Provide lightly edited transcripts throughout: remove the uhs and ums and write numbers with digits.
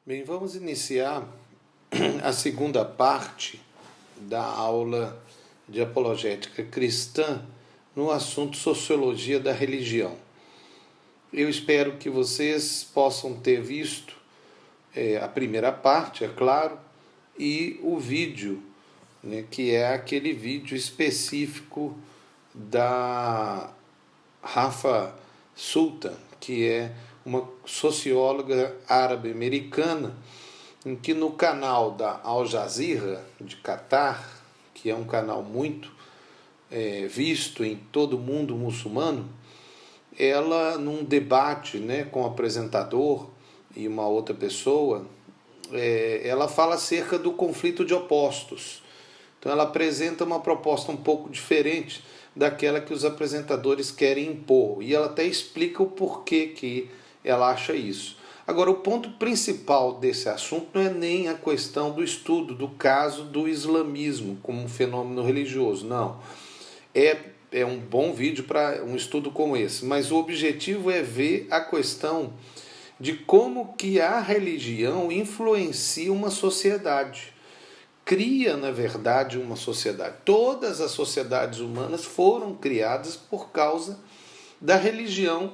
Bem, vamos iniciar a segunda parte da aula de apologética cristã no assunto sociologia da religião. Eu espero que vocês possam ter visto a primeira parte, é claro, e o vídeo, né, que é aquele vídeo específico da Rafa Sultan, que é uma socióloga árabe-americana, em que no canal da Al Jazeera de Catar, que é um canal muito visto em todo o mundo muçulmano, ela, num debate, né, com o apresentador e uma outra pessoa, ela fala acerca do conflito de opostos. Então ela apresenta uma proposta um pouco diferente daquela que os apresentadores querem impor. E ela até explica o porquê que ela acha isso. Agora, o ponto principal desse assunto não é nem a questão do estudo do caso do islamismo como um fenômeno religioso, não. É um bom vídeo para um estudo como esse, mas o objetivo é ver a questão de como que a religião influencia uma sociedade. Cria, na verdade, uma sociedade. Todas as sociedades humanas foram criadas por causa da religião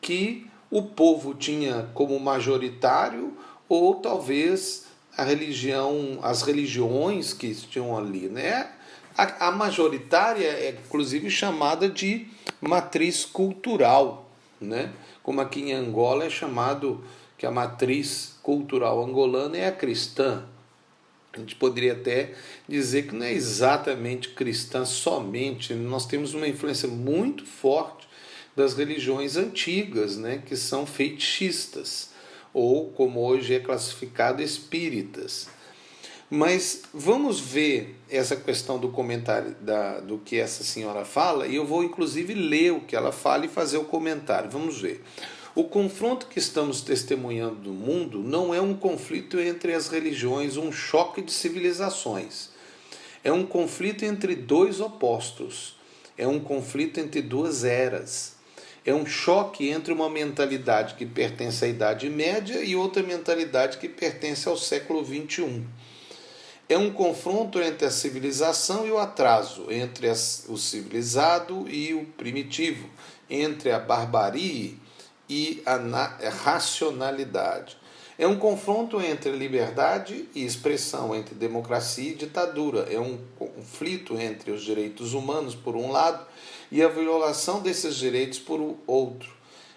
que o povo tinha como majoritário, ou talvez as religiões que tinham ali, né? A majoritária é inclusive chamada de matriz cultural, né? Como aqui em Angola é chamado que a matriz cultural angolana é a cristã. A gente poderia até dizer que não é exatamente cristã somente, nós temos uma influência muito forte das religiões antigas, né, que são fetichistas, ou como hoje é classificado, espíritas. Mas vamos ver essa questão do comentário do que essa senhora fala, e eu vou inclusive ler o que ela fala e fazer o comentário. Vamos ver. O confronto que estamos testemunhando no mundo não é um conflito entre as religiões, um choque de civilizações. É um conflito entre dois opostos. É um conflito entre duas eras. É um choque entre uma mentalidade que pertence à Idade Média e outra mentalidade que pertence ao século XXI. É um confronto entre a civilização e o atraso, entre o civilizado e o primitivo, entre a barbarie e a racionalidade. É um confronto entre liberdade e expressão, entre democracia e ditadura. É um conflito entre os direitos humanos, por um lado, e a violação desses direitos por outro.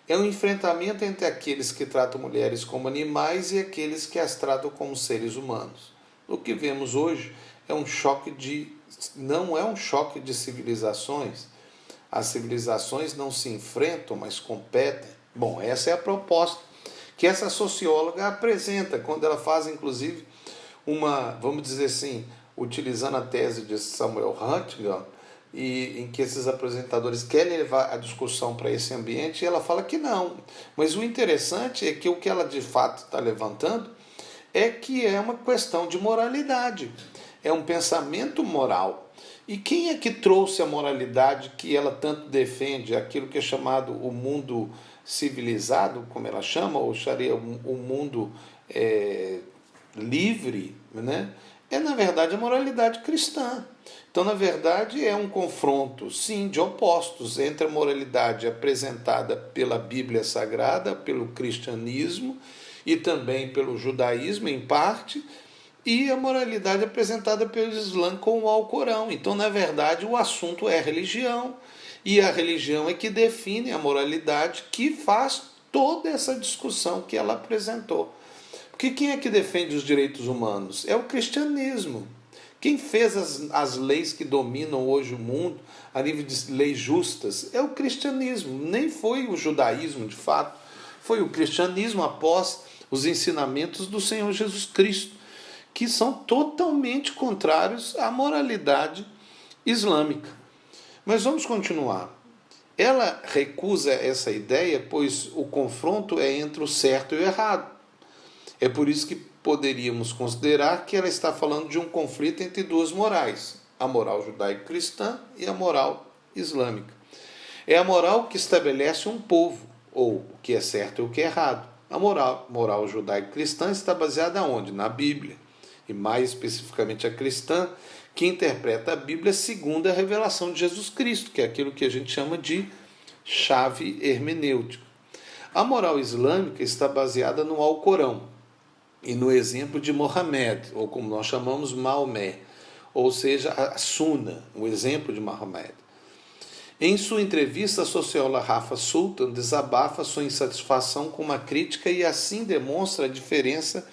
É um enfrentamento entre aqueles que tratam mulheres como animais e aqueles que as tratam como seres humanos. O que vemos hoje é não é um choque de civilizações. As civilizações não se enfrentam, mas competem. Bom, essa é a proposta que essa socióloga apresenta, quando ela faz, inclusive, vamos dizer assim, utilizando a tese de Samuel Huntington, em que esses apresentadores querem levar a discussão para esse ambiente, e ela fala que não. Mas o interessante é que o que ela de fato está levantando é que é uma questão de moralidade, é um pensamento moral. E quem é que trouxe a moralidade que ela tanto defende, aquilo que é chamado o mundo civilizado, como ela chama, ou seria o mundo livre, né? É, na verdade, a moralidade cristã. Então, na verdade, é um confronto, sim, de opostos entre a moralidade apresentada pela Bíblia Sagrada, pelo cristianismo e também pelo judaísmo, em parte, e a moralidade apresentada pelo Islã com o Alcorão. Então, na verdade, o assunto é religião, e a religião é que define a moralidade, que faz toda essa discussão que ela apresentou. Porque quem é que defende os direitos humanos? É o cristianismo. Quem fez as leis que dominam hoje o mundo, a nível de leis justas, é o cristianismo. Nem foi o judaísmo, de fato. Foi o cristianismo após os ensinamentos do Senhor Jesus Cristo, que são totalmente contrários à moralidade islâmica. Mas vamos continuar. Ela recusa essa ideia, pois o confronto é entre o certo e o errado. É por isso que poderíamos considerar que ela está falando de um conflito entre duas morais, a moral judaico-cristã e a moral islâmica. É a moral que estabelece um povo, ou o que é certo e o que é errado. A moral judaico-cristã está baseada onde? Na Bíblia. E mais especificamente a cristã, que interpreta a Bíblia segundo a revelação de Jesus Cristo, que é aquilo que a gente chama de chave hermenêutica. A moral islâmica está baseada no Alcorão e no exemplo de Mohammed, ou como nós chamamos, Maomé, ou seja, a Sunna, o exemplo de Mohammed. Em sua entrevista, a socióloga Rafa Sultan desabafa sua insatisfação com uma crítica e assim demonstra a diferença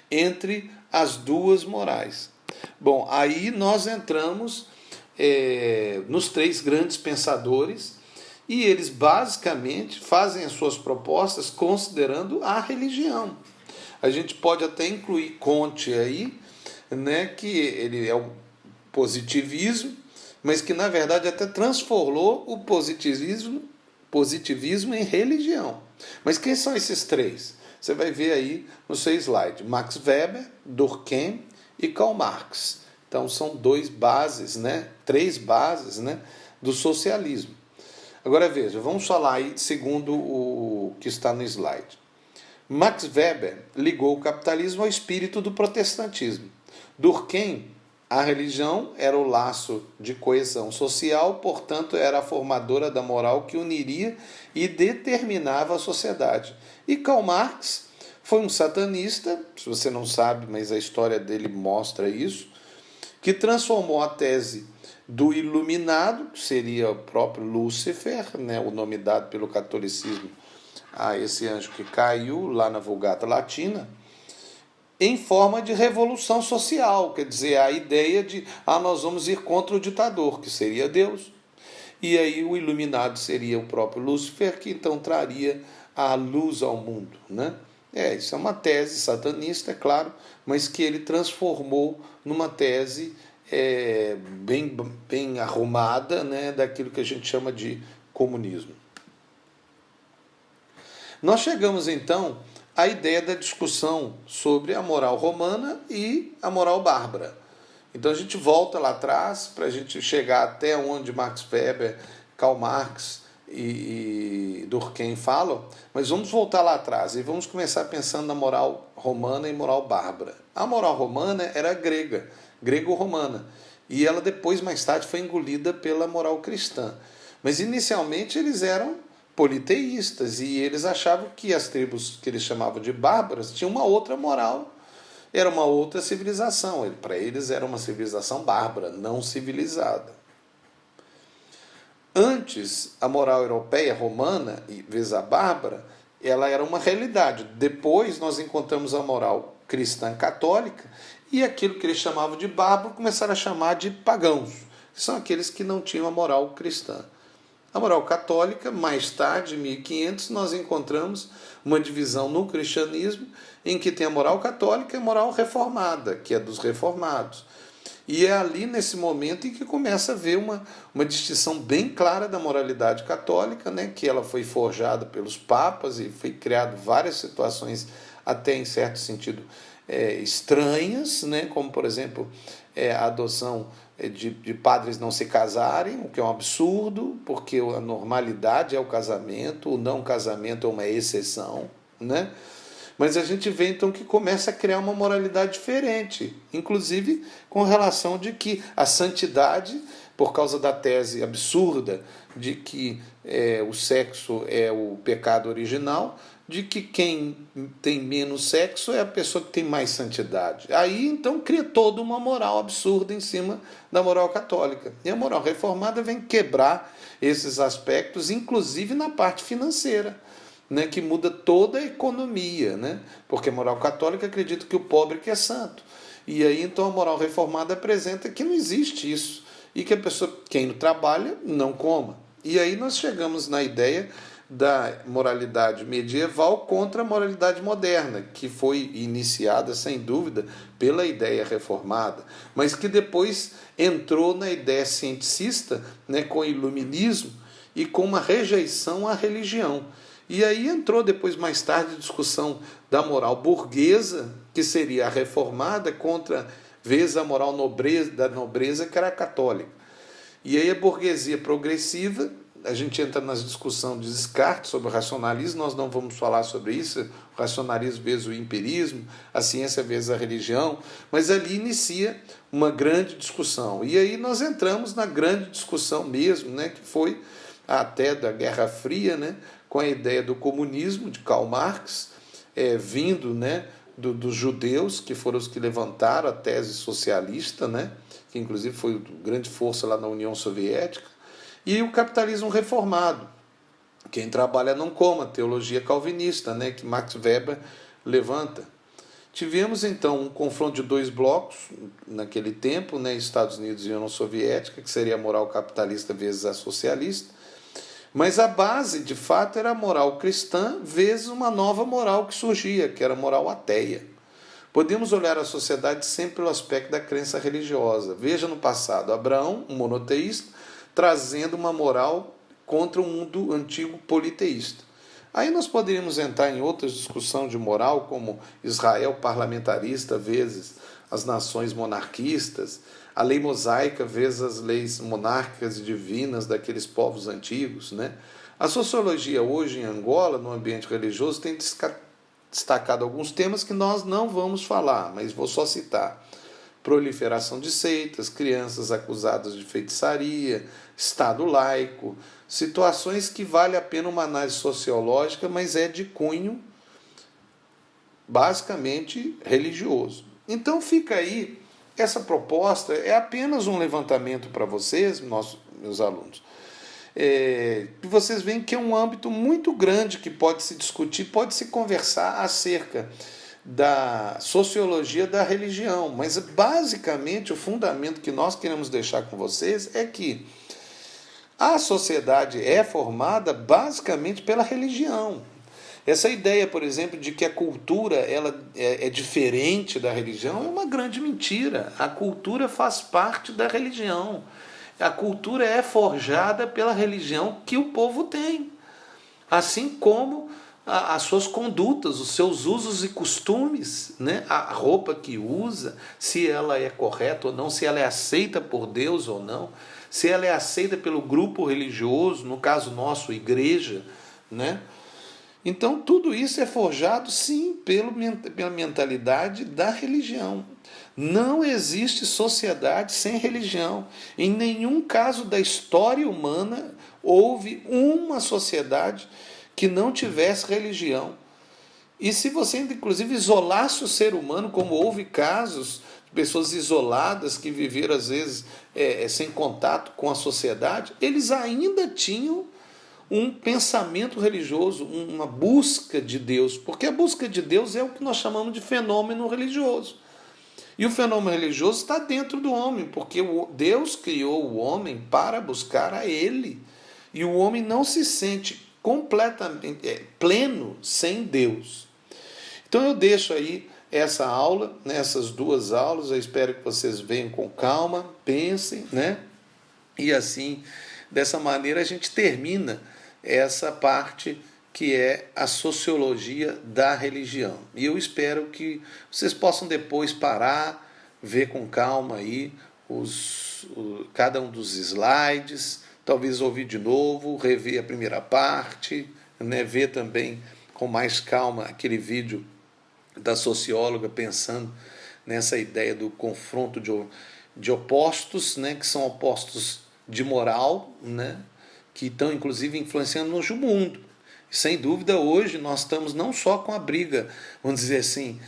entre as duas morais. Bom, aí nós entramos nos três grandes pensadores e eles basicamente fazem as suas propostas considerando a religião. A gente pode até incluir Comte aí, né, que ele é o positivismo, mas que na verdade até transformou o positivismo em religião. Mas quem são esses três? Você vai ver aí no seu slide: Max Weber, Durkheim e Karl Marx. Então são três bases, do socialismo. Agora veja, vamos falar aí segundo o que está no slide. Max Weber ligou o capitalismo ao espírito do protestantismo. Durkheim, a religião era o laço de coesão social, portanto era a formadora da moral que uniria e determinava a sociedade. E Karl Marx foi um satanista, se você não sabe, mas a história dele mostra isso, que transformou a tese do iluminado, que seria o próprio Lúcifer, o nome dado pelo catolicismo a esse anjo que caiu lá na Vulgata Latina, em forma de revolução social, quer dizer, a ideia de nós vamos ir contra o ditador, que seria Deus. E aí o iluminado seria o próprio Lúcifer, que então traria a luz ao mundo. Isso é uma tese satanista, é claro, mas que ele transformou numa tese bem arrumada, daquilo que a gente chama de comunismo. Nós chegamos então à ideia da discussão sobre a moral romana e a moral bárbara. Então a gente volta lá atrás para a gente chegar até onde Max Weber, Karl Marx e Durkheim falam, mas vamos voltar lá atrás e vamos começar pensando na moral romana e moral bárbara. A moral romana era grega, grego-romana, e ela depois, mais tarde, foi engolida pela moral cristã. Mas inicialmente eles eram politeístas e eles achavam que as tribos que eles chamavam de bárbaras tinham uma outra moral, era uma outra civilização. Para eles era uma civilização bárbara, não civilizada. Antes, a moral europeia, romana, e vezes a bárbara, ela era uma realidade. Depois nós encontramos a moral cristã católica e aquilo que eles chamavam de bárbaro começaram a chamar de pagãos, que são aqueles que não tinham a moral cristã. A moral católica, mais tarde, em 1500, nós encontramos uma divisão no cristianismo em que tem a moral católica e a moral reformada, que é dos reformados. E é ali, nesse momento, em que começa a haver uma distinção bem clara da moralidade católica, que ela foi forjada pelos papas e foi criado várias situações, até em certo sentido, estranhas, como, por exemplo, a adoção de padres não se casarem, o que é um absurdo, porque a normalidade é o casamento, o não casamento é uma exceção, Mas a gente vê então que começa a criar uma moralidade diferente, inclusive com relação de que a santidade, por causa da tese absurda de que o sexo é o pecado original, de que quem tem menos sexo é a pessoa que tem mais santidade. Aí então cria toda uma moral absurda em cima da moral católica. E a moral reformada vem quebrar esses aspectos, inclusive na parte financeira, que muda toda a economia, porque a moral católica acredita que o pobre que é santo. E aí então a moral reformada apresenta que não existe isso e que a pessoa, quem não trabalha, não coma. E aí nós chegamos na ideia da moralidade medieval contra a moralidade moderna, que foi iniciada, sem dúvida, pela ideia reformada, mas que depois entrou na ideia cienticista, com o iluminismo e com uma rejeição à religião. E aí entrou depois, mais tarde, a discussão da moral burguesa, que seria a reformada, contra vezes a moral da nobreza, que era a católica. E aí a burguesia progressiva, a gente entra na discussão de Descartes sobre o racionalismo, nós não vamos falar sobre isso, o racionalismo vezes o empirismo, a ciência vezes a religião, mas ali inicia uma grande discussão. E aí nós entramos na grande discussão mesmo, né, que foi até da Guerra Fria, né, com a ideia do comunismo, de Karl Marx, vindo, né, dos judeus, que foram os que levantaram a tese socialista, né, que inclusive foi grande força lá na União Soviética, e o capitalismo reformado. Quem trabalha não coma, teologia calvinista, né, que Max Weber levanta. Tivemos então um confronto de dois blocos naquele tempo, né, Estados Unidos e União Soviética, que seria a moral capitalista vezes a socialista, mas a base, de fato, era a moral cristã vezes uma nova moral que surgia, que era a moral ateia. Podemos olhar a sociedade sempre pelo aspecto da crença religiosa. Veja no passado, Abraão, um monoteísta, trazendo uma moral contra o mundo antigo politeísta. Aí nós poderíamos entrar em outras discussões de moral, como Israel parlamentarista vezes as nações monarquistas, a lei mosaica vezes as leis monárquicas e divinas daqueles povos antigos, né? A sociologia hoje em Angola, no ambiente religioso, tem destacado alguns temas que nós não vamos falar, mas vou só citar. Proliferação de seitas, crianças acusadas de feitiçaria, Estado laico, situações que vale a pena uma análise sociológica, mas é de cunho basicamente religioso. Então fica aí, essa proposta é apenas um levantamento para vocês, meus alunos. Vocês veem que é um âmbito muito grande que pode se discutir, pode se conversar acerca da sociologia da religião, mas basicamente o fundamento que nós queremos deixar com vocês é que a sociedade é formada basicamente pela religião. Essa ideia, por exemplo, de que a cultura ela é diferente da religião é uma grande mentira. A cultura faz parte da religião. A cultura é forjada pela religião que o povo tem, assim como as suas condutas, os seus usos e costumes, né? A roupa que usa, se ela é correta ou não, se ela é aceita por Deus ou não, se ela é aceita pelo grupo religioso, no caso nosso, igreja, né? Então tudo isso é forjado sim pela mentalidade da religião. Não existe sociedade sem religião. Em nenhum caso da história humana houve uma sociedade que não tivesse religião. E se você, inclusive, isolasse o ser humano, como houve casos de pessoas isoladas que viveram, às vezes, sem contato com a sociedade, eles ainda tinham um pensamento religioso, uma busca de Deus, porque a busca de Deus é o que nós chamamos de fenômeno religioso. E o fenômeno religioso está dentro do homem, porque Deus criou o homem para buscar a Ele. E o homem não se sente completamente pleno sem Deus. Então eu deixo aí essa aula, né, essas duas aulas, eu espero que vocês venham com calma, pensem, né? E assim, dessa maneira a gente termina essa parte que é a sociologia da religião. E eu espero que vocês possam depois parar, ver com calma aí cada um dos slides, talvez ouvir de novo, rever a primeira parte, né, ver também com mais calma aquele vídeo da socióloga pensando nessa ideia do confronto de opostos, né, que são opostos de moral, né, que estão inclusive influenciando no mundo. Sem dúvida, hoje nós estamos não só com a briga, vamos dizer assim,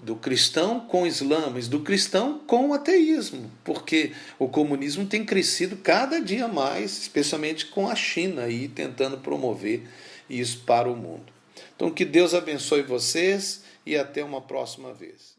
do cristão com o islã, mas do cristão com o ateísmo, porque o comunismo tem crescido cada dia mais, especialmente com a China aí tentando promover isso para o mundo. Então que Deus abençoe vocês e até uma próxima vez.